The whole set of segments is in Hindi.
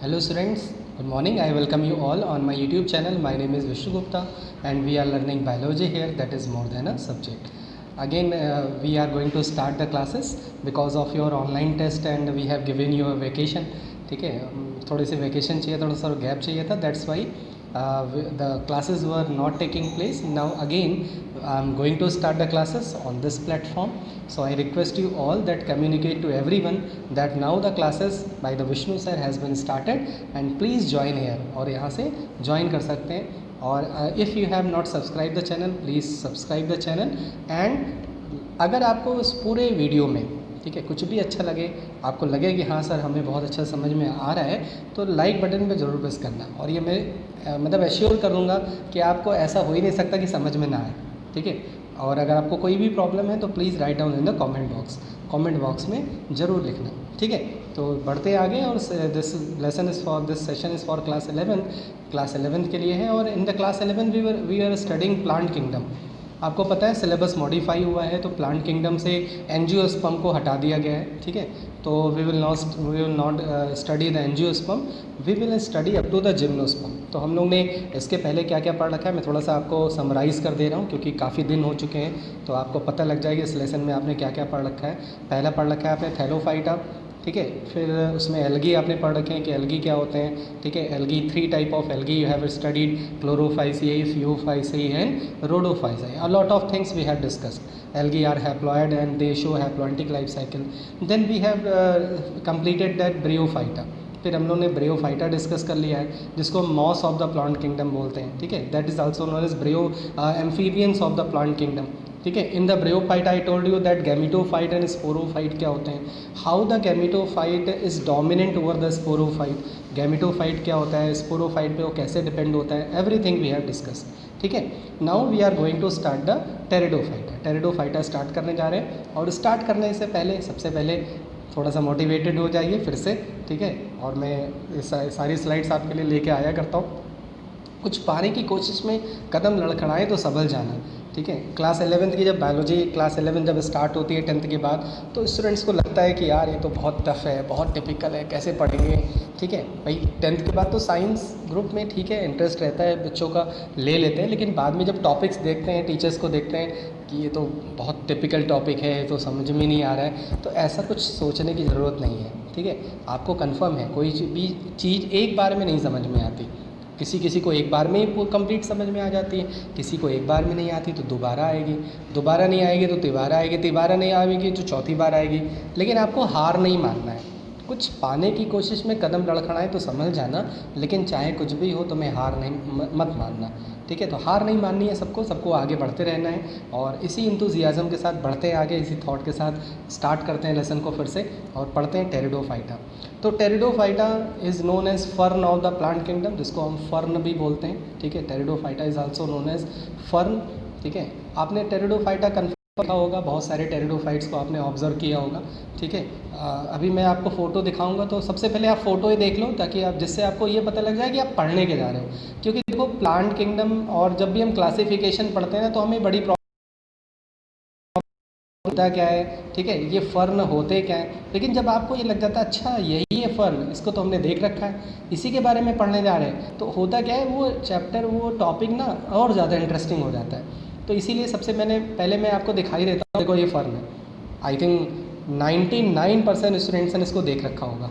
Hello students, good morning. I welcome you all on my YouTube channel. My name is Vishnu Gupta and we are learning biology here, that is more than a subject. Again we are going to start the classes because of your online test and we have given you a vacation. ठीक है, थोड़ी सी वेकेशन चाहिए, थोड़ा सा गैप चाहिए था, that's why the classes were not taking place. Now again I'm going to start the classes on this platform, so I request you all that communicate to everyone that now the classes by the Vishnu sir has been started and please join here. और यहाँ से join कर सकते हैं. और if you have not subscribed the channel, please subscribe the channel. and अगर आपको उस पूरे वीडियो में ठीक है कुछ भी अच्छा लगे, आपको लगे कि हाँ सर हमें बहुत अच्छा समझ में आ रहा है, तो लाइक बटन पे ज़रूर प्रेस करना. और ये मैं मतलब एश्योर करूँगा कि आपको ऐसा हो ही नहीं सकता कि समझ में ना आए. ठीक है, और अगर आपको कोई भी प्रॉब्लम है तो please write down in the comment box में ज़रूर लिखना. ठीक है, तो बढ़ते आगे. और this lesson is for this session is for class 11 के लिए है. और in the class 11 we are studying plant kingdom. आपको पता है सिलेबस मॉडिफाई हुआ है, तो प्लांट किंगडम से एंजियोस्पर्म को हटा दिया गया है. ठीक है, तो we will not study the angiosperm, we will study up to the gymnosperm. तो हम लोग ने इसके पहले क्या क्या पढ़ रखा है मैं थोड़ा सा आपको समराइज़ कर दे रहा हूँ, क्योंकि काफ़ी दिन हो चुके हैं, तो आपको पता लग जाएगा इस लेसन में आपने क्या क्या पढ़ रखा है. पहला पढ़ रखा है आपने थैलोफाइटा. ठीक है, फिर उसमें एल्गी आपने पढ़ रखे हैं कि एल्गी क्या होते हैं. ठीक है, algae 3 type of algae you have studied, chlorophyceae, phaeophyceae and rhodophyceae. A lot of things we have discussed. Algae are haploid and they show haplontic life cycle. Then we have completed that bryophyta. फिर हम लोग ने ब्रियोफाइटा डिस्कस कर लिया है, जिसको moss of the plant kingdom बोलते हैं. ठीक है, that is also known as bryo amphibians of the plant kingdom. ठीक है, in the bryophyte I told you that gametophyte and sporophyte क्या होते हैं, how the gametophyte is dominant over the sporophyte. Gametophyte क्या होता है, स्पोरोफाइट पे वो कैसे डिपेंड होता है, एवरीथिंग वी हैव डिस्कस. ठीक है, now we are going to start the pteridophyta. Pteridophyta start करने जा रहे हैं. और स्टार्ट करने से पहले सबसे पहले थोड़ा सा मोटिवेटेड हो जाइए फिर से. ठीक है, और मैं सारी स्लाइड्स आपके लिए लेके आया करता हूँ. कुछ पाने की कोशिश में कदम लड़खड़ाएं तो संभल जाना. ठीक है, क्लास 11 की जब बायोलॉजी क्लास 11 जब स्टार्ट होती है 10th के बाद, तो स्टूडेंट्स को लगता है कि यार ये तो बहुत टफ है, बहुत टिपिकल है, कैसे पढ़ेंगे. ठीक है भाई, 10th के बाद तो साइंस ग्रुप में ठीक है इंटरेस्ट रहता है बच्चों का, ले लेते हैं. लेकिन बाद में जब टॉपिक्स देखते हैं, टीचर्स को देखते हैं कि ये तो बहुत टिपिकल टॉपिक है, तो समझ में नहीं आ रहा है, तो ऐसा कुछ सोचने की ज़रूरत नहीं है. ठीक है, आपको कंफर्म है कोई भी चीज़ एक बार में नहीं समझ में आती. किसी को एक बार में ही कंप्लीट समझ में आ जाती है, किसी को एक बार में नहीं आती तो दोबारा आएगी, दोबारा नहीं आएगी तो तिबारा आएगी, तिबारा नहीं आएगी तो चौथी बार आएगी. लेकिन आपको हार नहीं मानना है. कुछ पाने की कोशिश में कदम लड़खड़ाएं तो संभल जाना, लेकिन चाहे कुछ भी हो तो मैं हार नहीं मत मानना. ठीक है, तो हार नहीं माननी है, सबको आगे बढ़ते रहना है. और इसी इंथुजियाज़म के साथ बढ़ते हैं आगे, इसी थॉट के साथ स्टार्ट करते हैं लेसन को फिर से और पढ़ते हैं टेरिडोफाइटा. तो pteridophyta is known as fern of the plant kingdom, जिसको हम फर्न भी बोलते हैं. ठीक है, pteridophyta is also known as fern. ठीक है, आपने टेरिडोफाइटा कन्फर्म देखा होगा, बहुत सारे टेरिडोफाइट्स को आपने ऑब्जर्व किया होगा. ठीक है, अभी मैं आपको फ़ोटो दिखाऊंगा, तो सबसे पहले आप फ़ोटो ही देख लो, ताकि आप जिससे आपको ये पता लग जाए कि आप पढ़ने के जा रहे हो. क्योंकि देखो प्लांट किंगडम और जब भी हम क्लासिफिकेशन पढ़ते हैं ना, तो हमें बड़ी होता क्या है. ठीक है, ये फर्न होते क्या है, लेकिन जब आपको ये लग जाता है अच्छा यही है फर्न, इसको तो हमने देख रखा है, इसी के बारे में पढ़ने जा रहे हैं, तो होता क्या है वो चैप्टर वो टॉपिक ना और ज़्यादा इंटरेस्टिंग हो जाता है. तो इसीलिए सबसे पहले मैं आपको दिखाई देता हूँ. देखो ये फर्न है, आई थिंक 99% स्टूडेंट्स ने इसको देख रखा होगा.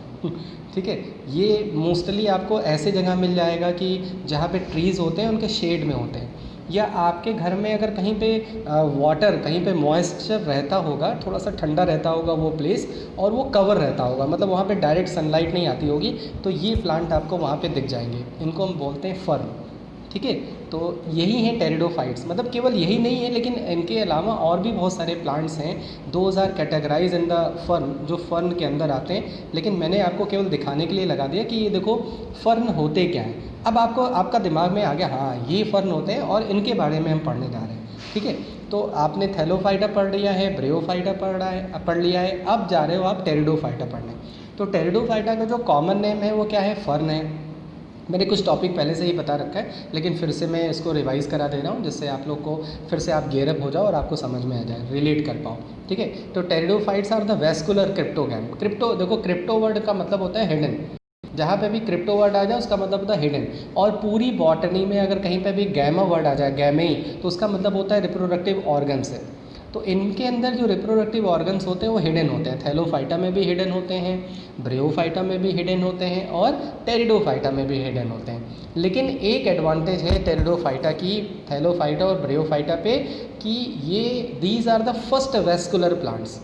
ठीक है, ये मोस्टली आपको ऐसे जगह मिल जाएगा कि जहाँ पे ट्रीज़ होते हैं उनके शेड में होते हैं, या आपके घर में अगर कहीं पे वाटर कहीं पे मॉइस्चर रहता होगा, थोड़ा सा ठंडा रहता होगा वो प्लेस, और वो कवर रहता होगा, मतलब वहाँ पे डायरेक्ट सनलाइट नहीं आती होगी, तो ये प्लांट आपको वहाँ पे दिख जाएंगे. इनको हम बोलते हैं फर्न. ठीक है, तो यही हैं टेरिडोफाइट्स. मतलब केवल यही नहीं है, लेकिन इनके अलावा और भी बहुत सारे प्लांट्स हैं. 2000 कैटेगराइज इन द फर्न, जो फर्न के अंदर आते हैं, लेकिन मैंने आपको केवल दिखाने के लिए लगा दिया कि ये देखो फर्न होते क्या हैं. अब आपका दिमाग में आ गया हाँ ये फर्न होते हैं और इनके बारे में हम पढ़ने जा रहे हैं. ठीक है, तो आपने थैलोफाइटा पढ़ लिया है, ब्रियोफाइटा पढ़ लिया है, अब जा रहे हो आप टेरिडोफाइटा पढ़ने. तो टेरिडोफाइटा का जो कॉमन नेम है वो क्या है, फर्न है. मैंने कुछ टॉपिक पहले से ही बता रखा है, लेकिन फिर से मैं इसको रिवाइज़ करा दे रहा हूँ, जिससे आप लोग को फिर से आप गेयरअप हो जाओ और आपको समझ में आ जाए, रिलेट कर पाओ. ठीक है, तो pteridophytes are the vascular cryptogam. Crypto देखो, क्रिप्टो वर्ड का मतलब होता है हिडन. जहाँ पे भी क्रिप्टो वर्ड आ जाए उसका मतलब होता है हिडन। और पूरी बॉटनी में अगर कहीं पे भी गैमा वर्ड आ जाए, गैमेई, तो उसका मतलब होता है रिप्रोडक्टिव ऑर्गन्स है। तो इनके अंदर जो रिप्रोडक्टिव ऑर्गन्स होते हैं वो हिडन होते हैं। थैलोफाइटा में भी हिडन होते हैं, ब्रियोफाइटा में भी हिडन होते हैं और टेरिडोफाइटा में भी हिडन होते हैं। लेकिन एक एडवांटेज है टेरिडोफाइटा की थैलोफाइटा और ब्रियोफाइटा पे कि ये these are the first vascular plants.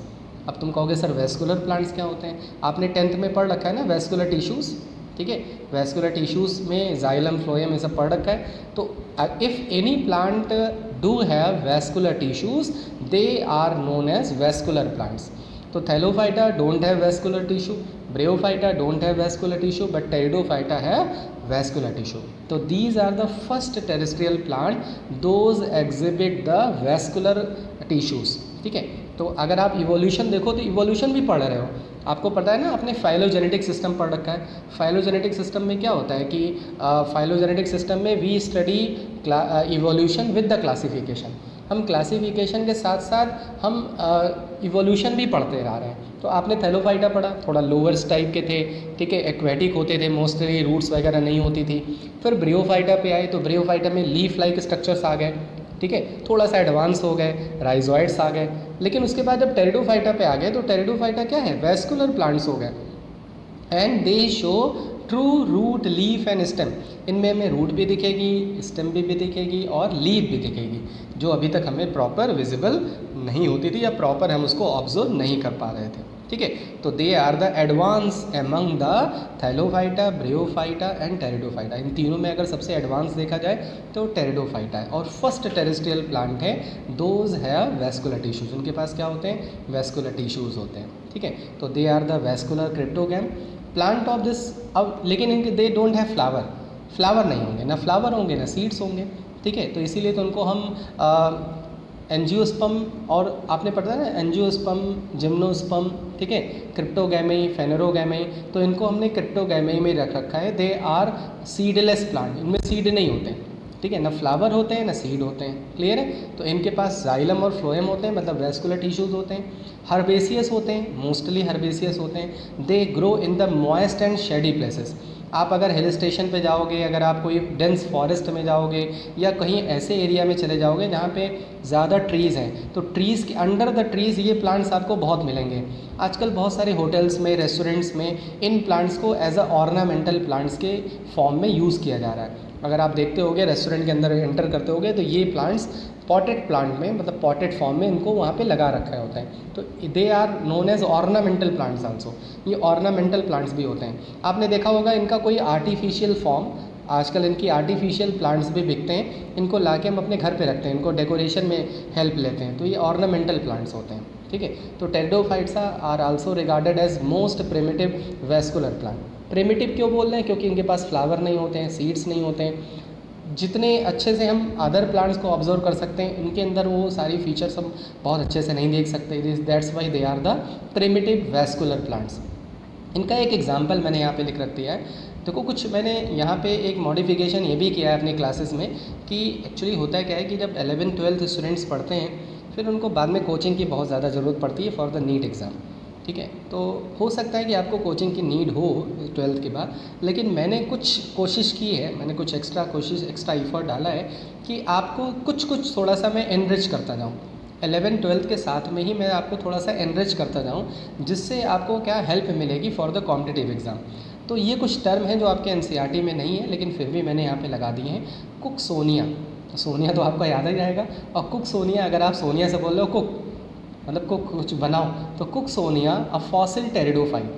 अब तुम कहोगे सर वेस्कुलर प्लांट्स क्या होते हैं? आपने 10th में पढ़ रखा है ना वेस्कुलर टिश्यूज़, ठीक है। वेस्कुलर टिश्यूज़ में जाइलम फ्लोएम ये सब पढ़ रखा है। तो if any plant do have vascular tissues they are known as vascular plants. तो thallophyta don't have vascular tissue, bryophyta don't have vascular tissue, but pteridophyta have vascular tissue. तो these are the first terrestrial plant those exhibit the vascular tissues, ठीक है। तो अगर आप इवोल्यूशन देखो तो इवोल्यूशन भी पढ़ रहे हो, आपको पता है ना, आपने फाइलोजेनेटिक सिस्टम पढ़ रखा है। फाइलोजेनेटिक सिस्टम में क्या होता है कि फाइलोजेनेटिक सिस्टम में we study evolution with the classification. हम क्लासिफिकेशन के साथ साथ हम इवोल्यूशन भी पढ़ते रह रहे हैं। तो आपने थैलोफाइटा पढ़ा, थोड़ा लोअर्स टाइप के थे, ठीक है, एक्वेटिक होते थे, मोस्टली रूट्स वगैरह नहीं होती थी। फिर ब्रियोफाइटा पे आए तो ब्रियोफाइटा में लीफ लाइक स्ट्रक्चर्स आ गए, ठीक है, थोड़ा सा एडवांस हो गए, राइजोइड्स आ गए। लेकिन उसके बाद जब टेरिडोफाइटा पे आ गए तो टेरिडोफाइटा क्या है, वेस्कुलर प्लांट्स हो गए। And they show true root leaf and stem. इनमें हमें रूट भी दिखेगी, स्टेम भी दिखेगी और लीफ भी दिखेगी, जो अभी तक हमें प्रॉपर विजिबल नहीं होती थी या प्रॉपर हम उसको ऑब्जर्व नहीं कर पा रहे थे, ठीक है। तो they are the advance among the thallophyta, bryophyta and pteridophyta. इन तीनों में अगर सबसे एडवांस देखा जाए तो टेरिडोफाइटा है और फर्स्ट टेरेस्ट्रियल प्लांट है। दोज हैव वेस्कुलर टिश्यूज, उनके पास क्या होते हैं, वेस्कुलर टिश्यूज़ होते हैं, ठीक है। तो they are the vascular cryptogam plant of this. अब लेकिन इनके they don't have flower, flower नहीं होंगे, ना फ्लावर होंगे ना सीड्स होंगे, ठीक है। तो इसीलिए तो उनको हम एंजियोस्पर्म, और आपने पढ़ा है ना एंजियोस्पर्म, जिम्नोस्पर्म, ठीक है, क्रिप्टोगैमेई, फेनेरोगैमेई। तो इनको हमने क्रिप्टोगैमेई में रख रखा है। दे आर सीडलेस प्लांट, इनमें सीड नहीं होते हैं, ठीक है, ना फ्लावर होते हैं ना सीड होते हैं, क्लियर है। तो इनके पास जाइलम और फ्लोएम होते हैं, मतलब वेस्कुलर टिश्यूज़ होते हैं। हर्बेसियस होते हैं, मोस्टली हर्बेसियस होते हैं। They grow in the moist and shady places. आप अगर हिल स्टेशन पे जाओगे, अगर आप कोई डेंस फॉरेस्ट में जाओगे या कहीं ऐसे एरिया में चले जाओगे जहाँ पे ज़्यादा ट्रीज़ हैं, तो ट्रीज़ के अंडर द ट्रीज़ ये प्लांट्स आपको बहुत मिलेंगे। आजकल बहुत सारे होटल्स में, रेस्टोरेंट्स में इन प्लांट्स को एज अ ऑर्नामेंटल प्लांट्स के फॉर्म में यूज़ किया जा रहा है। अगर आप देखते होगे रेस्टोरेंट के अंदर एंटर करते होगे तो ये प्लांट्स पॉटेड प्लांट में, मतलब पॉटेड फॉर्म में इनको वहाँ पे लगा रखा होता है। तो they are known as ornamental plants also, ये ऑर्नामेंटल प्लांट्स भी होते हैं। आपने देखा होगा इनका कोई आर्टिफिशियल फॉर्म, आजकल इनकी आर्टिफिशियल प्लांट्स भी बिकते हैं, इनको लाके हम अपने घर पे रखते हैं, इनको डेकोरेशन में हेल्प लेते हैं, तो ये ऑर्नामेंटल प्लांट्स होते हैं, ठीक है। तो pteridophytes are also regarded as most primitive vascular plant. Primitive क्यों बोल रहे हैं, क्योंकि इनके पास फ्लावर नहीं होते हैं, सीड्स नहीं होते हैं। जितने अच्छे से हम अदर प्लांट्स को ऑब्जर्व कर सकते हैं, इनके अंदर वो सारी फीचर्स हम बहुत अच्छे से नहीं देख सकते। That's why they are the primitive vascular plants. इनका एक एग्जांपल मैंने यहाँ पे लिख रख दिया है। देखो कुछ मैंने यहाँ पे एक मॉडिफिकेशन ये भी किया है अपनी क्लासेस में कि एक्चुअली होता है क्या है कि जब 11th-12th स्टूडेंट्स पढ़ते हैं फिर उनको बाद में कोचिंग की बहुत ज़्यादा ज़रूरत पड़ती है फॉर द नीट एग्ज़ाम, ठीक है। तो हो सकता है कि आपको कोचिंग की नीड हो 12th के बाद, लेकिन मैंने कुछ कोशिश की है, मैंने कुछ एक्स्ट्रा एफर्ट डाला है कि आपको कुछ थोड़ा सा मैं एनरिच करता जाऊँ। 11th-12th के साथ में ही मैं आपको थोड़ा सा एनरिच करता जाऊँ, जिससे आपको क्या हेल्प मिलेगी फॉर द कॉम्पिटिटिव एग्ज़ाम। तो ये कुछ टर्म हैं जो आपके एनसीईआरटी में नहीं है, लेकिन फिर भी मैंने यहाँ पे लगा दिए हैं। कुक सोनिया, सोनिया तो आपको याद ही जाएगा, और कुक सोनिया, अगर आप सोनिया से बोल रहे हो कुक मतलब कुक कुछ बनाओ, तो cook Sonia a fossil pteridophyte,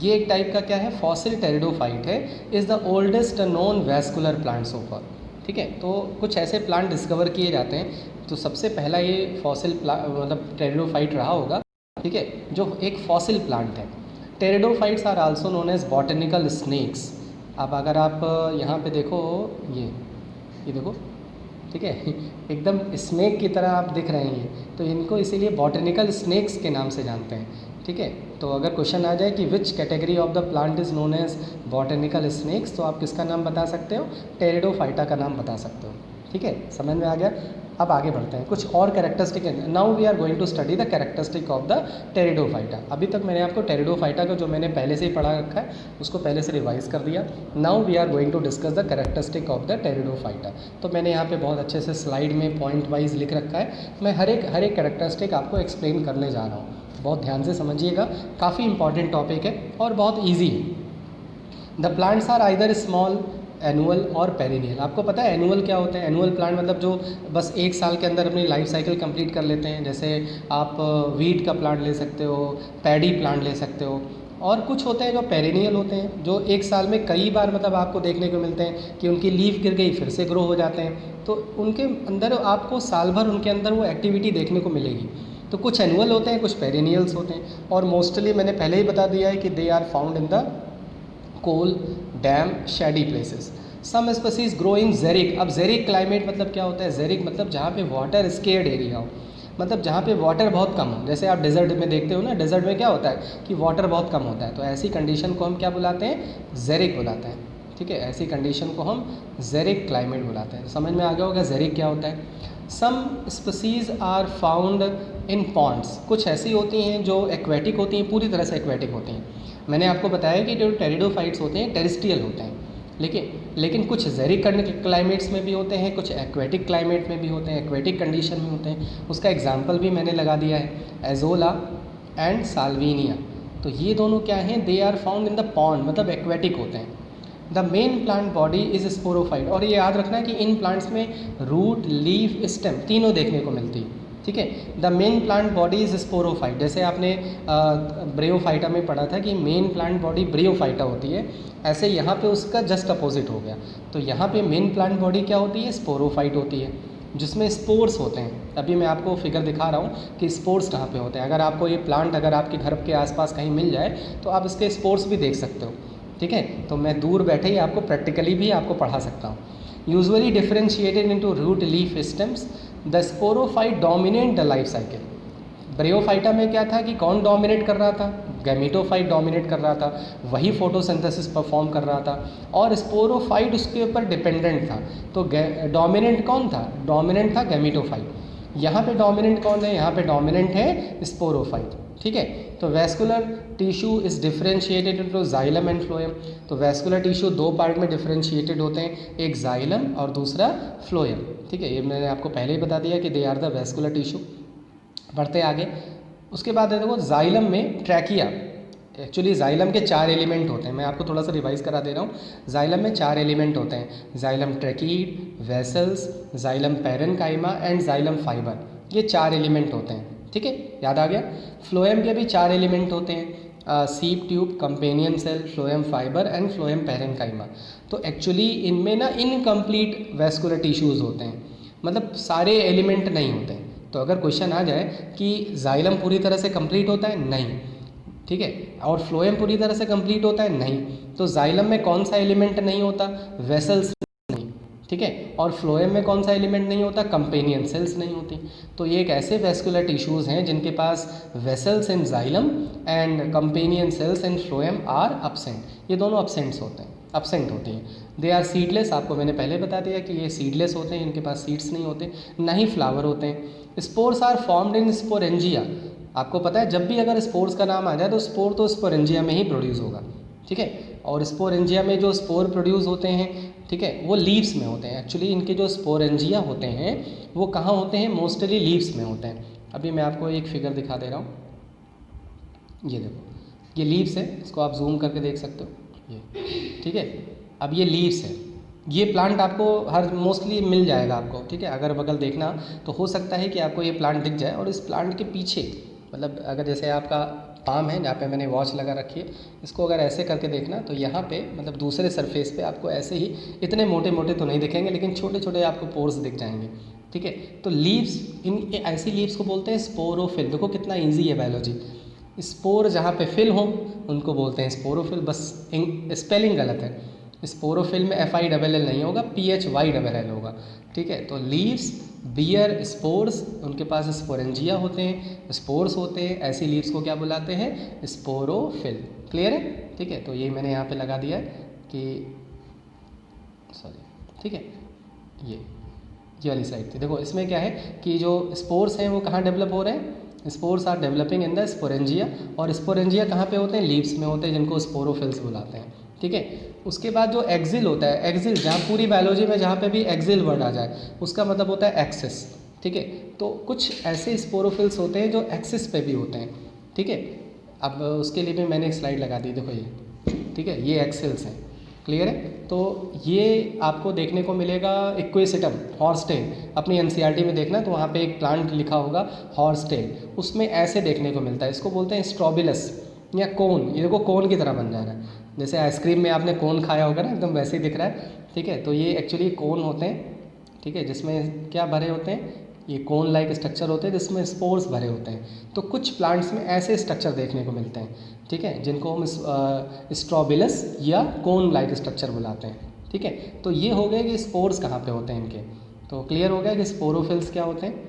ये एक टाइप का क्या है, फॉसिल टेरिडोफाइट है, is the oldest known vascular plant so for, ठीक है। तो कुछ ऐसे प्लांट डिस्कवर किए जाते हैं, तो सबसे पहला ये फॉसिल मतलब टेरिडोफाइट रहा होगा, ठीक है, जो एक फॉसिल प्लांट है। Pteridophytes are also known as botanical snakes. अब अगर आप यहाँ पे देखो, ये देखो, ठीक है, एकदम स्नेक की तरह आप दिख रहे हैं, तो इनको इसीलिए बॉटनिकल स्नेक्स के नाम से जानते हैं, ठीक है। तो अगर क्वेश्चन आ जाए कि which category of the plant is known as botanical snakes, तो आप किसका नाम बता सकते हो, टेरिडोफाइटा का नाम बता सकते हो, ठीक है, समझ में आ गया। अब आगे बढ़ते हैं कुछ और characteristic. Now we are going to study the characteristic of the pteridophyta. अभी तक मैंने आपको टेरिडोफाइटा का जो मैंने पहले से ही पढ़ा रखा है उसको पहले से रिवाइज कर दिया। Now we are going to discuss the characteristic of the pteridophyta. तो मैंने यहाँ पे बहुत अच्छे से स्लाइड में पॉइंट वाइज लिख रखा है। मैं हर एक कैरेक्टरिस्टिक आपको एक्सप्लेन करने जा रहा हूँ, बहुत ध्यान से समझिएगा। काफ़ी इंपॉर्टेंट टॉपिक है और बहुत ईजी है। The plants are either small, annual और पेरिनियल। आपको पता है एनुअल क्या होते हैं? एनुअल प्लांट मतलब जो बस एक साल के अंदर अपनी लाइफ साइकिल कंप्लीट कर लेते हैं। जैसे आप वीट का प्लांट ले सकते हो, पैडी प्लांट ले सकते हो। और कुछ होते हैं जो पेरिनियल होते हैं, जो एक साल में कई बार मतलब आपको देखने को मिलते हैं कि उनकी लीफ गिर गई फिर से ग्रो हो जाते हैं। तो उनके अंदर आपको साल भर उनके अंदर वो एक्टिविटी देखने को मिलेगी। तो कुछ एनुअल होते हैं, कुछ पेरिनियल्स होते हैं। और मोस्टली मैंने पहले ही बता दिया है कि they are found in the cool, damp, shady places. Some species grow in xeric. अब जेरिक क्लाइमेट मतलब क्या होता है? जेरिक मतलब जहाँ पे वाटर स्केर्ड एरिया हो, मतलब जहाँ पे वाटर बहुत कम हो। जैसे आप डेजर्ट में देखते हो ना, डेजर्ट में क्या होता है कि वाटर बहुत कम होता है। तो ऐसी कंडीशन को हम क्या बुलाते हैं? जेरिक बुलाते हैं। ठीक है, ऐसी कंडीशन को हम जेरिक क्लाइमेट बुलाते हैं। समझ में आ गया होगा जेरिक क्या होता है। Some species are found in ponds. कुछ ऐसी होती हैं जो एक्वेटिक होती हैं, पूरी तरह से एक्वेटिक होती हैं। मैंने आपको बताया कि जो टेरिडोफाइट्स होते हैं टेरेस्ट्रियल होते हैं, लेकिन कुछ जेरिक क्लाइमेट्स में भी होते हैं, कुछ एक्वेटिक क्लाइमेट में भी होते हैं, एक्वेटिक कंडीशन में होते हैं। उसका एग्जांपल भी मैंने लगा दिया है, एजोला एंड साल्विनिया। तो ये दोनों क्या हैं? They are found in the pond, मतलब एक्वेटिक होते हैं। The main plant body is sporophyte. और ये याद रखना है कि इन प्लांट्स में रूट, लीफ, स्टेम तीनों देखने को मिलती है। ठीक है, the main plant body is sporophyte. जैसे आपने ब्रियोफाइटा में पढ़ा था कि मेन प्लांट बॉडी ब्रियोफाइटा होती है, ऐसे यहाँ पे उसका जस्ट अपोजिट हो गया। तो यहाँ पे मेन प्लांट बॉडी क्या होती है? स्पोरोफाइट होती है, जिसमें स्पोर्स होते हैं। अभी मैं आपको फिगर दिखा रहा हूँ कि स्पोर्स कहाँ पे होते हैं। अगर आपको ये प्लांट अगर आपके घर के आसपास कहीं मिल जाए तो आप इसके स्पोर्स भी देख सकते हो। ठीक है, तो मैं दूर बैठे ही आपको प्रैक्टिकली भी आपको पढ़ा सकता हूँ। Usually differentiated into root, leaf, stems. The sporophyte dominate the life cycle. Bryophyta में क्या था कि कौन डोमिनेट कर रहा था? गैमेटोफाइट डोमिनेट कर रहा था, वही फोटोसिंथेसिस परफॉर्म कर रहा था। और स्पोरोफाइट उसके ऊपर डिपेंडेंट था। तो डोमिनेंट कौन था? डोमिनेंट था गैमेटोफाइट। यहाँ पे डोमिनेंट कौन है? यहाँ पे डोमिनेंट है स्पोरोफाइट। ठीक है, तो vascular tissue is differentiated into xylem and phloem. तो वैस्कुलर टिश्यू दो पार्ट में डिफरेंशिएटेड होते हैं, एक जाइलम और दूसरा फ्लोएम। ठीक है, ये मैंने आपको पहले ही बता दिया कि they are the vascular tissue. बढ़ते आगे, उसके बाद देखो जाइलम में ट्रैकिया। एक्चुअली जाइलम के 4 एलिमेंट होते हैं, मैं आपको थोड़ा सा रिवाइज करा दे रहा हूँ। जाइलम में 4 एलिमेंट होते हैं, xylem tracheid, vessels, xylem parenchyma and xylem fibre. ये 4 एलिमेंट होते हैं। ठीक है, याद आ गया। फ्लोएम के भी 4 एलिमेंट होते हैं, sieve tube, companion cell, phloem fibre and phloem parenchyma. तो एक्चुअली इनमें ना इनकम्प्लीट वैस्कुलर टिश्यूज़ होते हैं, मतलब सारे एलिमेंट नहीं होते हैं। तो अगर क्वेश्चन आ जाए कि जाइलम पूरी तरह से कंप्लीट होता है, नहीं। ठीक है, और फ्लोएम पूरी तरह से कंप्लीट होता है, नहीं। तो जाइलम में कौन सा एलिमेंट नहीं होता? वेसल्स नहीं। ठीक है, और फ्लोएम में कौन सा एलिमेंट नहीं होता? कंपेनियन सेल्स नहीं होती। तो ये एक ऐसे वैस्कुलर टिश्यूज़ हैं जिनके पास vessels in xylem and companion cells in phloem are absent. ये दोनों अब्सेंट होती हैं। They are seedless. आपको मैंने पहले बता दिया कि ये सीडलेस होते हैं, इनके पास सीड्स नहीं होते, ना ही फ्लावर होते हैं। Spores are formed in sporangia. आपको पता है जब भी अगर स्पोर्स का नाम आ जाए तो स्पोर तो स्पोरेंजिया में ही प्रोड्यूस होगा। ठीक है, और स्पोरेंजिया में जो स्पोर प्रोड्यूस होते हैं, ठीक है, वो लीव्स में होते हैं। एक्चुअली इनके जो स्पोरेंजिया होते हैं वो कहाँ होते हैं? मोस्टली लीव्स में होते हैं। अभी मैं आपको एक फिगर दिखा दे रहा हूँ, ये देखो, ये लीव्स है, इसको आप जूम करके देख सकते हो ये। ठीक है, अब ये लीव्स है। ये प्लांट आपको हर मोस्टली मिल जाएगा आपको। ठीक है, अगर बगल देखना तो हो सकता है कि आपको ये प्लांट दिख जाए। और इस प्लांट के पीछे, मतलब अगर जैसे आपका पाम है जहाँ पे मैंने वॉच लगा रखी है, इसको अगर ऐसे करके देखना तो यहाँ पे मतलब दूसरे सरफेस पे आपको ऐसे ही, इतने मोटे मोटे तो नहीं दिखेंगे लेकिन छोटे छोटे आपको पोर्स दिख जाएंगे। ठीक है, तो लीव्स, इन ऐसी लीव्स को बोलते हैं स्पोरोफिल। देखो कितना ईजी है बायोलॉजी। स्पोर जहाँ पे फिल हो उनको बोलते हैं स्पोरोफिल। बस स्पेलिंग गलत है, स्पोरोफिल में FILL नहीं होगा, PHYLL होगा। ठीक है, तो लीव्स बियर स्पोर्स, उनके पास स्पोरेंजिया होते हैं, स्पोर्स होते हैं। ऐसी लीव्स को क्या बुलाते हैं? स्पोरोफिल। क्लियर है? ठीक है, तो ये मैंने यहाँ पे लगा दिया है कि सॉरी, ठीक है, ये ये वाली साइड थी। देखो इसमें क्या है कि जो स्पोर्स हैं वो कहाँ डेवलप हो रहे हैं, spores are developing in the sporangia, और स्पोरेंजिया कहाँ पे होते हैं, लीव्स में होते हैं, जिनको स्पोरोफिल्स बुलाते हैं। ठीक है, उसके बाद जो एक्सिल होता है, एक्सिल जहाँ पूरी बायोलॉजी में जहाँ पे भी एक्सिल वर्ड आ जाए उसका मतलब होता है एक्सिस। ठीक है, तो कुछ ऐसे स्पोरोफिल्स होते हैं जो एक्सिस पे भी होते हैं। ठीक है, अब उसके लिए भी मैंने एक स्लाइड लगा दी, देखो ये। ठीक है, ये एक्सेल्स हैं, क्लियर है। तो ये आपको देखने को मिलेगा इक्वेसिटम हॉर्सटेल, अपनी एनसीईआरटी में देखना तो वहाँ पे एक प्लांट लिखा होगा हॉर्सटेल, उसमें ऐसे देखने को मिलता है। इसको बोलते हैं स्ट्रॉबिलस या कोन। ये देखो कोन की तरह बन जा रहा है, जैसे आइसक्रीम में आपने कोन खाया होगा ना, एकदम वैसे ही दिख रहा है। ठीक है, तो ये एक्चुअली कोन होते हैं। ठीक है, जिसमें क्या भरे होते हैं, ये कोन लाइक स्ट्रक्चर होते हैं जिसमें स्पोर्स भरे होते हैं। तो कुछ प्लांट्स में ऐसे स्ट्रक्चर देखने को मिलते हैं। ठीक है, जिनको हम स्ट्रॉबिलस या कोन लाइक स्ट्रक्चर बुलाते हैं। ठीक है, तो ये हो गया कि स्पोर्स कहाँ पे होते हैं इनके, तो क्लियर हो गया कि स्पोरोफिल्स क्या होते हैं।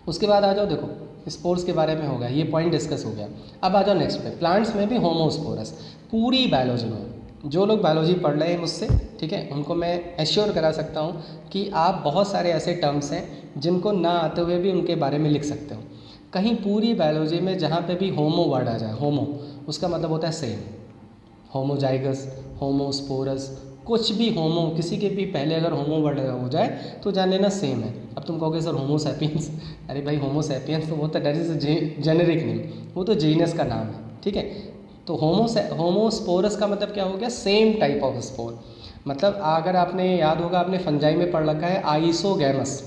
उसके बाद आ जाओ, देखो स्पोर्स के बारे में हो गया, ये पॉइंट डिस्कस हो गया। अब आ जाओ नेक्स्ट पे, प्लांट्स में भी होमोस्पोरस। पूरी बायोलॉजी में जो लोग बायोलॉजी पढ़ रहे हैं मुझसे, ठीक है, उनको मैं एश्योर करा सकता हूँ कि आप बहुत सारे ऐसे टर्म्स हैं जिनको ना आते हुए भी उनके बारे में लिख सकते हो। कहीं पूरी बायोलॉजी में जहाँ पे भी होमो वर्ड आ जाए, होमो उसका मतलब होता है सेम, होमोजाइगस, होमोस्पोरस, कुछ भी होमो, किसी के भी पहले अगर होमो वर्ड हो जाए तो जान लेना सेम है। अब तुम कहोगे सर होमो सैपियंस, अरे भाई होमो सैपियंस तो वो तो डेट इज जेनेरिक नेम, वो तो जीनस का नाम है। ठीक है, तो होमोस्पोरस का मतलब क्या हो गया, सेम टाइप ऑफ स्पोर। मतलब अगर आपने याद होगा, आपने फंजाई में पढ़ रखा है आइसोगैमस,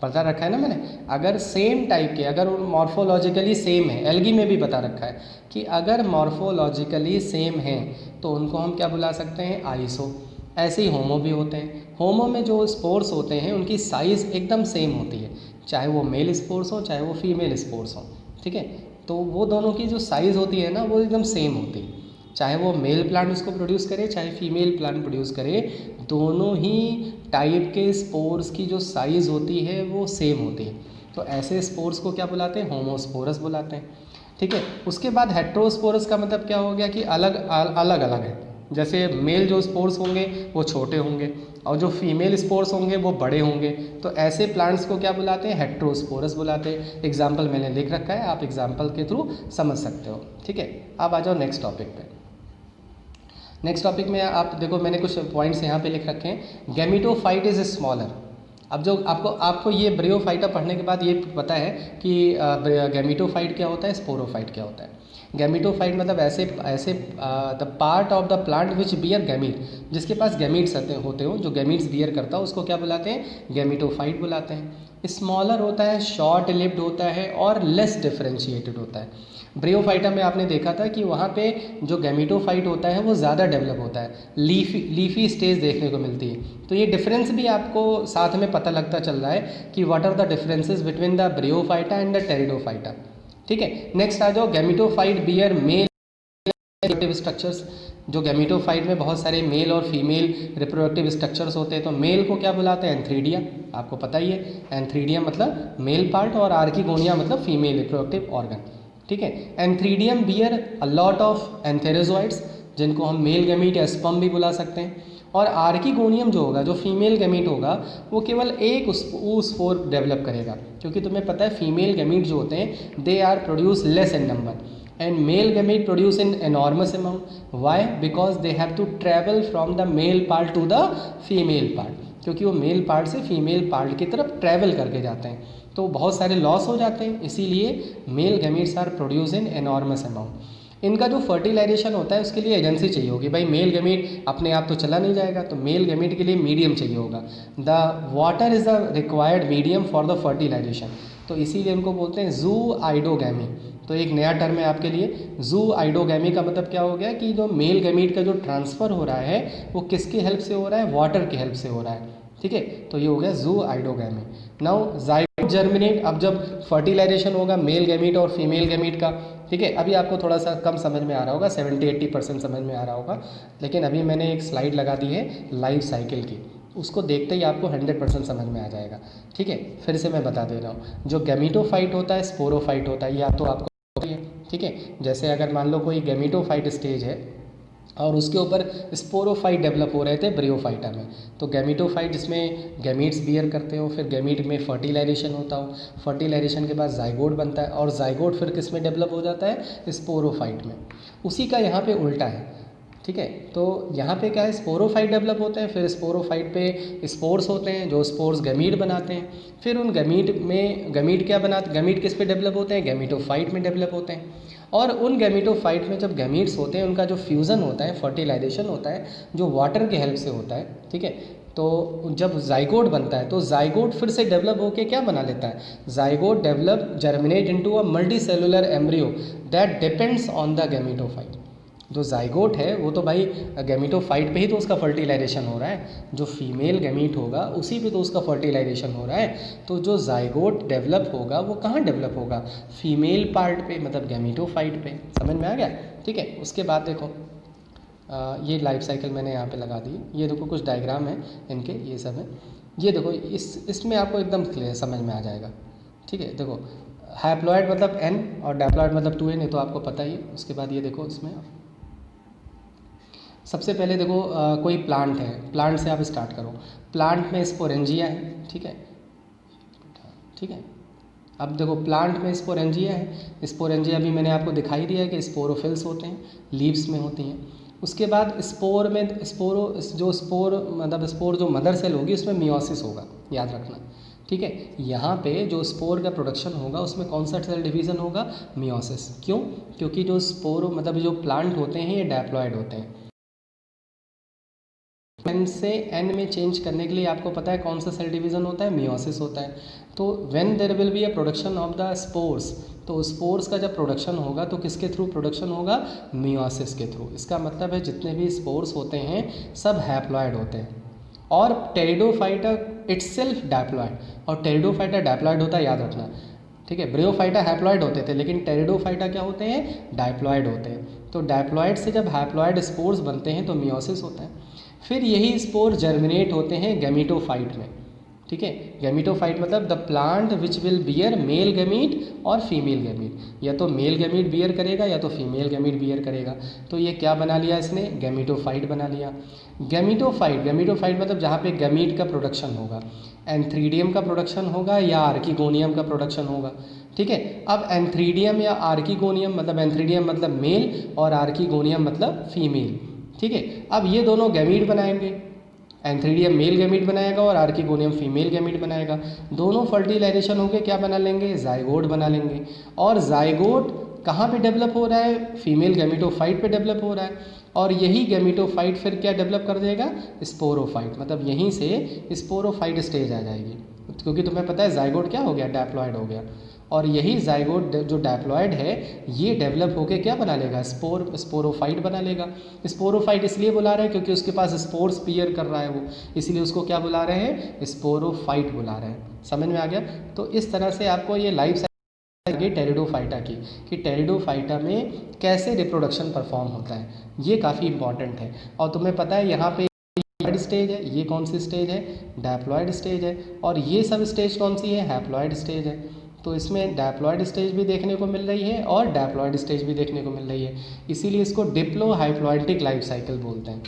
बता रखा है ना मैंने, अगर सेम टाइप के, अगर मॉर्फोलॉजिकली सेम है, एल्गी में भी बता रखा है कि अगर मॉर्फोलॉजिकली सेम है तो उनको हम क्या बुला सकते हैं, आइसो। ऐसे ही होमो भी होते हैं। होमो में जो स्पोर्स होते हैं उनकी साइज़ एकदम सेम होती है, चाहे वो मेल स्पोर्स हो चाहे वो फीमेल स्पोर्स हो। ठीक है, तो वो दोनों की जो साइज़ होती है ना वो एकदम सेम होती है, चाहे वो मेल प्लांट उसको प्रोड्यूस करे चाहे फीमेल प्लांट प्रोड्यूस करे, दोनों ही टाइप के स्पोर्स की जो साइज़ होती है वो सेम होती है। तो ऐसे स्पोर्स को क्या बुलाते हैं, होमोस्पोरस बुलाते हैं। ठीक है, उसके बाद हेट्रोस्पोरस का मतलब क्या हो गया कि अलग अलग अलग है। जैसे मेल जो स्पोर्स होंगे वो छोटे होंगे और जो फीमेल स्पोर्स होंगे वो बड़े होंगे, तो ऐसे प्लांट्स को क्या बुलाते हैं, हेट्रोस्पोरस बुलाते हैं। एग्जाम्पल मैंने लिख रखा है, आप एग्जाम्पल के थ्रू समझ सकते हो। ठीक है, अब आ जाओ नेक्स्ट टॉपिक पे। नेक्स्ट टॉपिक में आप देखो, मैंने कुछ पॉइंट्स यहाँ पे लिख रखे हैं। Gametophyte is smaller. अब जो आपको ये ब्रियोफाइटा पढ़ने के बाद ये पता है कि गैमिटोफाइट क्या होता है, स्पोरोफाइट क्या होता है। गैमिटोफाइट मतलब ऐसे the part of the plant which bear gamete, जिसके पास गैमीट्स होते हो, जो गैमीट्स बियर करता हो उसको क्या बुलाते हैं, गैमिटोफाइट बुलाते हैं। स्मॉलर होता है, शॉर्ट लिव्ड होता है और लेस डिफरेंशिएटेड होता है। ब्रियोफाइटा में आपने देखा था कि वहाँ पे जो गैमिटोफाइट होता है वो ज़्यादा डेवलप होता है, लीफी स्टेज देखने को मिलती है। तो ये डिफरेंस भी आपको साथ में पता लगता चल रहा है कि what are the differences between the bryophyta and the pteridophyta. ठीक है, नेक्स्ट आ जाओ, gametophyte bear male reproductive structures. जो गैमिटोफाइट में बहुत सारे मेल और फीमेल रिप्रोडक्टिव स्ट्रक्चर्स होते हैं, तो मेल को क्या बुलाते हैं, एंथ्रीडिया, आपको पता ही है। एंथ्रीडियम मतलब मेल पार्ट और आर्किगोनिया मतलब फीमेल रिप्रोडक्टिव ऑर्गन। ठीक है, antheridium bear a lot of antherozoids, जिनको हम मेल गैमीट या स्पर्म भी बुला सकते हैं। और आर्किगोनियम जो होगा, जो फीमेल गैमीट होगा, वो केवल एक स्पोर डेवलप करेगा, क्योंकि तुम्हें पता है फीमेल गैमीट जो होते हैं they are produce less in number and male gamete produce in enormous amount. Why? Because they have to travel from the male part to the female part, क्योंकि वो मेल पार्ट से फीमेल पार्ट की तरफ ट्रैवल करके जाते हैं, तो बहुत सारे लॉस हो जाते हैं। इसीलिए male gametes are produce in enormous amount. इनका जो फर्टिलाइजेशन होता है उसके लिए एजेंसी चाहिए होगी, भाई मेल गैमीट अपने आप तो चला नहीं जाएगा, तो मेल गैमीट के लिए मीडियम चाहिए होगा। The water is the required medium for the fertilisation, तो इसीलिए उनको बोलते हैं जू आइडोगैमी। तो एक नया टर्म है आपके लिए, जू आइडोगैमी का मतलब क्या हो गया कि जो मेल गैमीट का जो ट्रांसफ़र हो रहा है वो किसकी हेल्प से हो रहा है, वाटर की हेल्प से हो रहा है। ठीक है, तो ये हो गया जू आइडोगैमी। नाउ जाइगोट जर्मिनेट, अब जब फर्टिलाइजेशन होगा मेल गैमीट और फीमेल गैमीट का, ठीक है, अभी आपको थोड़ा सा कम समझ में आ रहा होगा, 70-80% समझ में आ रहा होगा, लेकिन अभी मैंने एक स्लाइड लगा दी है लाइफ साइकिल की, उसको देखते ही आपको 100% समझ में आ जाएगा। ठीक है, फिर से मैं बता दे रहा हूँ, जो गैमीटोफाइट होता है, स्पोरोफाइट होता है, या तो आपको, ठीक है, जैसे अगर मान लो कोई गैमीटोफाइट स्टेज है और उसके ऊपर स्पोरोफाइट डेवलप हो रहे थे ब्रियोफाइटा में। तो गैमीटोफाइट जिसमें गैमीट्स बियर करते हो, फिर गैमीट में फर्टिलाइजेशन होता हो, फर्टिलाइजेशन के बाद जाइगोट बनता है, और जाइगोट फिर किस में डेवलप हो जाता है, स्पोरोफाइट में। उसी का यहाँ पे उल्टा है, ठीक है। तो यहाँ पे क्या है, स्पोरोफाइट डेवलप होते हैं, फिर स्पोरोफाइट पे स्पोर्स होते हैं, जो स्पोर्स गमीट बनाते हैं, फिर उन गमीट में गमीट क्या बनाते, गमीट किस पे डेवलप होते हैं, गैमीटोफाइट में डेवलप होते हैं। और उन गैमीटोफाइट में जब गैमीट्स होते हैं उनका जो फ्यूज़न होता है, फर्टिलाइजेशन होता है, जो वाटर के हेल्प से होता है, ठीक है। तो जब जाइगोट बनता है तो जाइगोट फिर से डेवलप होके क्या बना लेता है, zygote develop germinate into a multi cellular embryo that depends on the gametophyte. जो जाइगोट है वो तो भाई गैमीटोफाइट पे ही तो उसका फर्टिलाइजेशन हो रहा है, जो फीमेल गैमीट होगा उसी पे तो उसका फर्टिलाइजेशन हो रहा है। तो जो जाइगोट डेवलप होगा वो कहाँ डेवलप होगा, फीमेल पार्ट पे, मतलब गैमीटोफाइट पे। समझ में आ गया, ठीक है। उसके बाद देखो ये लाइफ साइकिल मैंने यहाँ पे लगा दी, ये देखो कुछ डायग्राम है इनके, ये सब है। ये देखो इसमें आपको एकदम क्लियर समझ में आ जाएगा, ठीक है। देखो हैप्लॉइड मतलब N और डैप्लॉइड मतलब 2N, ये तो आपको पता ही है। उसके बाद ये देखो इसमें सबसे पहले देखो कोई प्लांट है, प्लांट से आप स्टार्ट करो। प्लांट में स्पोरेंजिया है, ठीक है, ठीक है। अब देखो प्लांट में स्पोरेंजिया है, स्पोरेंजिया भी मैंने आपको दिखाई दिया है कि स्पोरोफिल्स होते हैं, लीव्स में होती हैं। उसके बाद स्पोर में जो स्पोर मतलब स्पोर जो मदर सेल होगी उसमें मियोसिस होगा, याद रखना, ठीक है। यहाँ पे जो स्पोर का प्रोडक्शन होगा उसमें कौन सा सेल डिवीज़न होगा, मियोसिस। क्यों, क्योंकि जो स्पोर मतलब जो प्लांट होते हैं ये डैप्लॉइड होते हैं। एन से एन में चेंज करने के लिए आपको पता है कौन सा सेल डिवीज़न होता है, मियोसिस होता है। तो when there will be a production of the spores, तो स्पोर्स का जब प्रोडक्शन होगा तो किसके थ्रू प्रोडक्शन होगा, मियोसिस के थ्रू। इसका मतलब है जितने भी स्पोर्स होते हैं सब हैप्लॉइड होते हैं, और टेरिडोफाइटा इटसेल्फ डैप्लॉइड, और टेरिडोफाइटा डैप्लॉइड होता है, याद रखना, ठीक है। ब्रियोफाइटा हैप्लॉइड होते थे लेकिन टेरिडोफाइटा क्या होते हैं, डायप्लॉइड होते हैं। तो डायप्लॉइड से जब हैप्लॉइड स्पोर्स बनते हैं तो मियोसिस होता है। फिर यही स्पोर जर्मिनेट होते हैं गैमीटोफाइट में, ठीक है। गैमीटोफाइट मतलब the plant which will beer male gamete और फीमेल गैमीट, या तो मेल गैमीट बियर करेगा या तो फीमेल गैमीट बियर करेगा। तो ये क्या बना लिया इसने, गैमीटोफाइट बना लिया। गैमीटोफाइट मतलब जहाँ पे गैमीट का प्रोडक्शन होगा, एंथ्रीडियम का प्रोडक्शन होगा या आर्किगोनियम का प्रोडक्शन होगा, ठीक है। अब एंथ्रीडियम या आर्किगोनियम मतलब एंथ्रीडियम मतलब मेल और आर्किगोनियम मतलब फीमेल, ठीक है। अब ये दोनों गैमीट बनाएंगे, एंथ्रीडियम मेल गैमीट बनाएगा और आर्किगोनियम फीमेल गैमीट बनाएगा। दोनों फर्टिलाइजेशन होकर क्या बना लेंगे, जाइगोट बना लेंगे। और जाइगोट कहाँ पे डेवलप हो रहा है, फीमेल गैमीटोफाइट पे डेवलप हो रहा है, और यही गैमीटोफाइट फिर क्या डेवलप कर देगा, स्पोरोफाइट, मतलब यहीं से स्पोरोफाइट स्टेज आ जाएगी। क्योंकि तुम्हें पता है जाइगोट क्या हो गया, डैप्लॉइड हो गया, और यही जाइगोट जो डैप्लॉइड है ये डेवलप होके क्या बना लेगा, स्पोरोफाइट बना लेगा। स्पोरोफाइट इसलिए बुला रहे हैं क्योंकि उसके पास स्पोर्स पियर कर रहा है वो, इसलिए उसको क्या बुला रहे हैं, स्पोरोफाइट बुला रहे हैं। समझ में आ गया। तो इस तरह से आपको ये लाइफ साइकिल टेरिडोफाइटा की, कि टेरिडोफाइटा में कैसे रिप्रोडक्शन परफॉर्म होता है, ये काफ़ी इंपॉर्टेंट है। और तुम्हें पता है यहाँ पे स्टेज है, ये कौन सी स्टेज है, डैप्लॉइड स्टेज है, और ये सब स्टेज कौन सी है, हैप्लॉइड स्टेज है। तो इसमें डैप्लॉइड स्टेज भी देखने को मिल रही है और डैप्लॉइड स्टेज भी देखने को मिल रही है, इसीलिए इसको डिप्लो हाइप्लॉइंटिक लाइफ साइकिल बोलते हैं।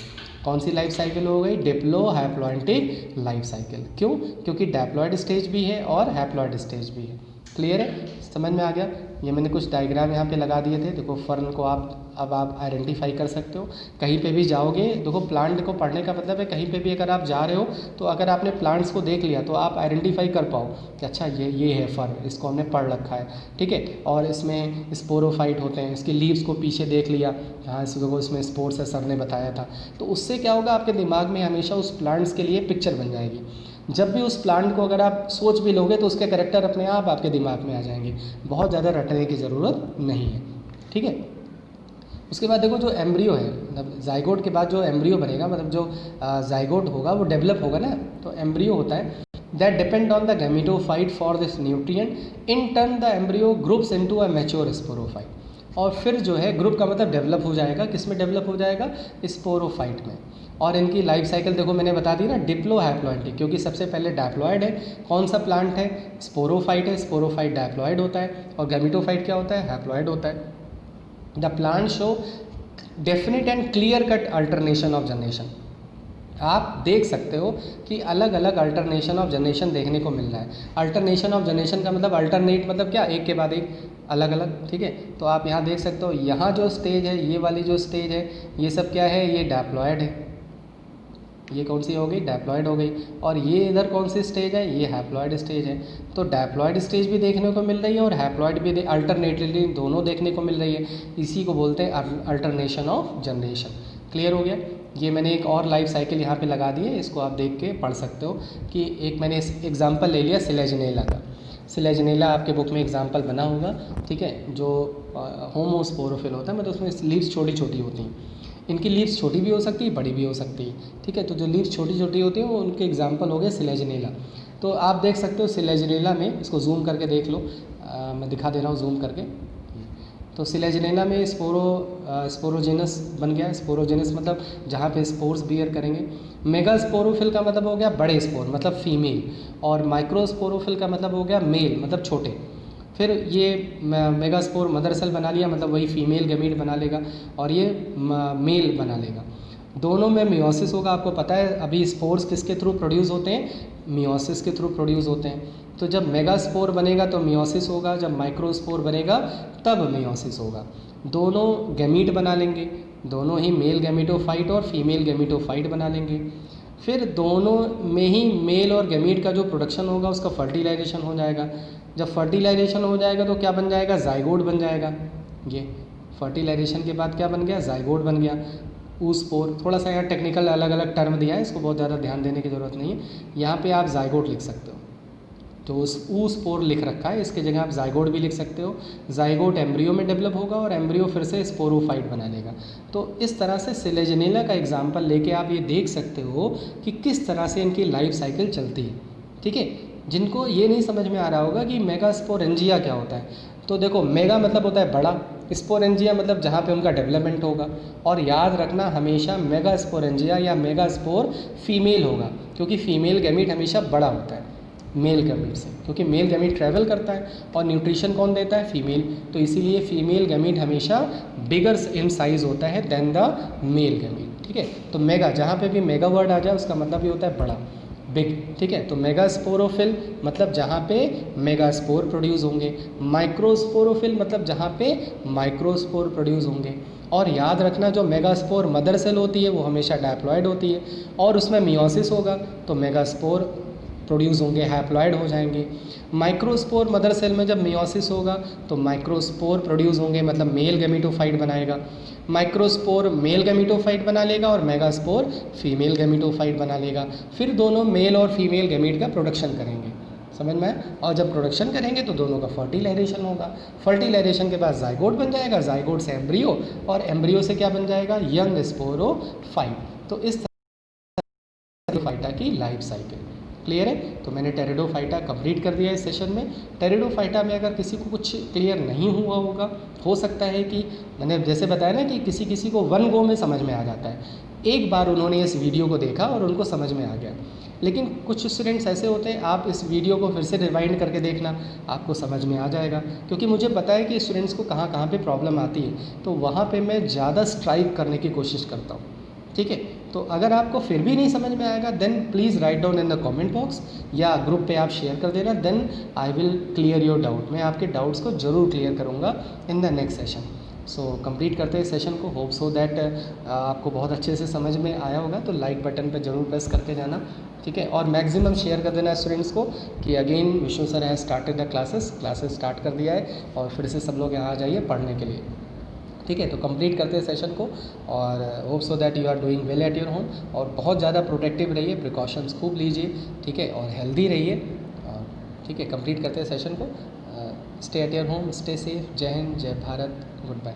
कौन सी लाइफ साइकिल हो गई, डिप्लो हाइप्लॉइंटिक लाइफ साइकिल। क्यों, क्योंकि डैप्लॉइड स्टेज भी है और हैप्लॉइड स्टेज भी है। क्लियर है, समझ में आ गया। ये मैंने कुछ डायग्राम यहाँ पे लगा दिए थे, देखो फर्न को अब आप आइडेंटिफाई कर सकते हो। कहीं पे भी जाओगे, देखो प्लांट को पढ़ने का मतलब है कहीं पे भी अगर आप जा रहे हो तो अगर आपने प्लांट्स को देख लिया तो आप आइडेंटिफाई कर पाओ कि अच्छा ये है फर्न, इसको हमने पढ़ रखा है, ठीक है। और इसमें स्पोरोफाइट होते हैं, इसके लीव्स को पीछे देख लिया, हाँ इसमें स्पोर्स है, सर ने बताया था। तो उससे क्या होगा, आपके दिमाग में हमेशा उस प्लांट्स के लिए पिक्चर बन जाएगी। जब भी उस प्लांट को अगर आप सोच भी लोगे तो उसके कैरेक्टर अपने आप आपके दिमाग में आ जाएंगे, बहुत ज़्यादा रटने की ज़रूरत नहीं है, ठीक है। उसके बाद देखो जो एम्ब्रियो है, मतलब जाइगोट के बाद जो एम्ब्रियो बनेगा, मतलब जो जाइगोट होगा वो डेवलप होगा ना, तो एम्ब्रियो होता है that depend on the gametophyte for this nutrient, in turn the embryo groups into a mature sporophyte. और फिर जो है ग्रुप का मतलब डेवलप हो जाएगा, किस में डेवलप हो जाएगा, स्पोरोफाइट में। और इनकी लाइफ साइकिल देखो मैंने बता दी ना, डिप्लो हैप्लॉइंटिक, क्योंकि सबसे पहले डैप्लॉइड है। कौन सा प्लांट है, स्पोरोफाइट है, स्पोरोफाइट डैप्लॉइड होता है, और गैमीटोफाइट क्या होता है, हैप्लॉइड होता है। The plant show definite and clear cut alternation of generation. आप देख सकते हो कि अलग अलग अल्टरनेशन ऑफ जनरेशन देखने को मिल रहा है। अल्टरनेशन ऑफ जनरेशन का मतलब अल्टरनेट मतलब क्या, एक के बाद एक अलग अलग, ठीक है। तो आप यहाँ देख सकते हो, यहाँ जो स्टेज है, ये वाली जो स्टेज है, ये सब क्या है, ये डैप्लॉयड है। ये कौन सी हो गई, डैप्लॉयड हो गई। और ये इधर कौन सी स्टेज है, ये हैप्लॉयड स्टेज है। तो डैप्लॉयड स्टेज भी देखने को मिल रही है और हैप्लॉयड भी अल्टरनेटली दोनों देखने को मिल रही है। इसी को बोलते हैं अल्टरनेशन ऑफ जनरेशन। क्लियर हो गया। ये मैंने एक और लाइफ साइकिल यहाँ पे लगा दी है, इसको आप देख के पढ़ सकते हो कि एक मैंने एग्जांपल ले लिया सिलेजनेला का। सिलेजनेला आपके बुक में एग्जांपल बना होगा, ठीक है। जो होमोस्पोरोफिल होता है, मतलब उसमें लीव्स छोटी छोटी होती हैं। इनकी लीव्स छोटी भी हो सकती है, बड़ी भी हो सकती है, ठीक है। तो जो लीव्स छोटी छोटी होती हैं वो उनके एग्जांपल हो गए सिलेजनेला। तो आप देख सकते हो सिलेजनेला में, इसको जूम करके देख लो, मैं दिखा दे रहा हूँ जूम करके। तो सिलेजनेला में स्पोरोजेनस बन गया। स्पोरोजेनस मतलब जहाँ पे स्पोर्स बियर करेंगे। मेगास्पोरोफिल का मतलब हो गया बड़े स्पोर, मतलब फीमेल। और माइक्रोस्पोरोफिल का मतलब हो गया मेल, मतलब छोटे। फिर ये मेगास्पोर मदर सेल बना लिया, मतलब वही फीमेल गैमीट बना लेगा, और ये मेल बना लेगा। दोनों में मियोसिस होगा। आपको पता है अभी स्पोर्स किसके थ्रू प्रोड्यूस होते हैं, मियोसिस के थ्रू प्रोड्यूस होते हैं। तो जब मेगास्पोर बनेगा तो मियोसिस होगा, जब माइक्रोस्पोर बनेगा तब मियोसिस होगा। दोनों गैमीट बना लेंगे, दोनों ही मेल गैमीटोफाइट और फीमेल गैमीटोफाइट बना लेंगे। फिर दोनों में ही मेल और गैमीट का जो प्रोडक्शन होगा उसका फर्टिलाइजेशन हो जाएगा। जब फर्टिलाइजेशन हो जाएगा तो क्या बन जाएगा, जाइगोट बन जाएगा। ये फर्टिलाइजेशन के बाद क्या बन गया, जाइगोट बन गया। ऊस्पोर, थोड़ा सा यहाँ टेक्निकल अलग अलग टर्म दिया है, इसको बहुत ज़्यादा ध्यान देने की ज़रूरत नहीं है। यहाँ पे आप जाइगोट लिख सकते हो, तो उस ऊस्पोर लिख रखा है, इसके जगह आप जाइगोट भी लिख सकते हो। जाइगोट एम्ब्रियो में डेवलप होगा और एम्ब्रियो फिर से स्पोरोफाइट बना लेगा। तो इस तरह से सिलेजनेला का एग्जाम्पल लेके आप ये देख सकते हो कि किस तरह से इनकी लाइफ साइकिल चलती है, ठीक है। जिनको ये नहीं समझ में आ रहा होगा कि मेगास्पोरेंजिया क्या होता है, तो देखो मेगा मतलब होता है बड़ा, स्पोरेंजिया मतलब जहाँ पे उनका डेवलपमेंट होगा। और याद रखना हमेशा मेगास्पोरेंजिया या मेगास्पोर फीमेल होगा, क्योंकि फीमेल गैमीट हमेशा बड़ा होता है मेल गैमीट से, क्योंकि मेल गैमीट ट्रैवल करता है और न्यूट्रिशन कौन देता है, फीमेल। तो इसीलिए फीमेल गैमीट हमेशा बिगर इन साइज होता है देन द मेल गैमीट, ठीक है। तो मेगा, जहाँ पे भी मेगा वर्ड आ जाए उसका मतलब ये होता है बड़ा, बिग, ठीक है। तो मेगास्पोरोफिल मतलब जहाँ पे मेगास्पोर प्रोड्यूस होंगे। माइक्रोस्पोरोफिल मतलब जहाँ पे माइक्रोस्पोर प्रोड्यूस होंगे। और याद रखना जो मेगास्पोर मदर सेल होती है वो हमेशा डैप्लॉयड होती है और उसमें मियोसिस होगा, तो मेगास्पोर प्रोड्यूस होंगे, हैप्लॉयड हो जाएंगे। माइक्रोस्पोर मदर सेल में जब मियोसिस होगा तो माइक्रोस्पोर प्रोड्यूस होंगे, मतलब मेल गैमीटोफाइट बनाएगा। माइक्रोस्पोर मेल गैमीटोफाइट बना लेगा और मेगास्पोर फीमेल गैमीटोफाइट बना लेगा। फिर दोनों मेल और फीमेल गैमीट का प्रोडक्शन करेंगे, समझ में आया। और जब प्रोडक्शन करेंगे तो दोनों का फर्टिलाइजेशन होगा। फर्टिलाइजेशन के बाद जाइगोट बन जाएगा, जाइगोट से एम्ब्रियो और एम्ब्रियो से क्या बन जाएगा, यंग स्पोरोफाइट। तो इस टेरिडोफाइटा की लाइफ साइकिल क्लियर है। तो मैंने टेरिडोफाइटा कंप्लीट कर दिया इस सेशन में। टेरिडोफाइटा में अगर किसी को कुछ क्लियर नहीं हुआ होगा, हो सकता है कि मैंने जैसे बताया ना कि किसी किसी को वन गो में समझ में आ जाता है, एक बार उन्होंने इस वीडियो को देखा और उनको समझ में आ गया। लेकिन कुछ स्टूडेंट्स ऐसे होते हैं, आप इस वीडियो को फिर से रिवाइंड करके देखना, आपको समझ में आ जाएगा। क्योंकि मुझे पता है कि स्टूडेंट्स को कहाँ कहाँ पे प्रॉब्लम आती है, तो वहाँ पे मैं ज़्यादा स्ट्राइक करने की कोशिश करता हूँ, ठीक है। तो अगर आपको फिर भी नहीं समझ में आएगा then please write down in the comment box या ग्रुप पे आप शेयर कर देना, then I will clear your doubt. मैं आपके डाउट्स को ज़रूर क्लियर करूँगा in the next session. So complete करते हैं सेशन को। होप सो दैट आपको बहुत अच्छे से समझ में आया होगा। तो लाइक बटन पे ज़रूर प्रेस करके जाना, ठीक है। और मैक्सिमम शेयर कर देना स्टूडेंट्स को कि again Vishnu sir has started the classes start कर दिया है और फिर से सब लोग यहाँ आ जाइए पढ़ने के लिए, ठीक है। तो कंप्लीट करते हैं सेशन को और hope so that you are doing well at your home. और बहुत ज़्यादा प्रोटेक्टिव रहिए, प्रिकॉशंस खूब लीजिए, ठीक है, और हेल्दी रहिए, ठीक है। कंप्लीट करते हैं सेशन को। Stay at your home, stay safe. जय हिंद, जय भारत, गुड बाय।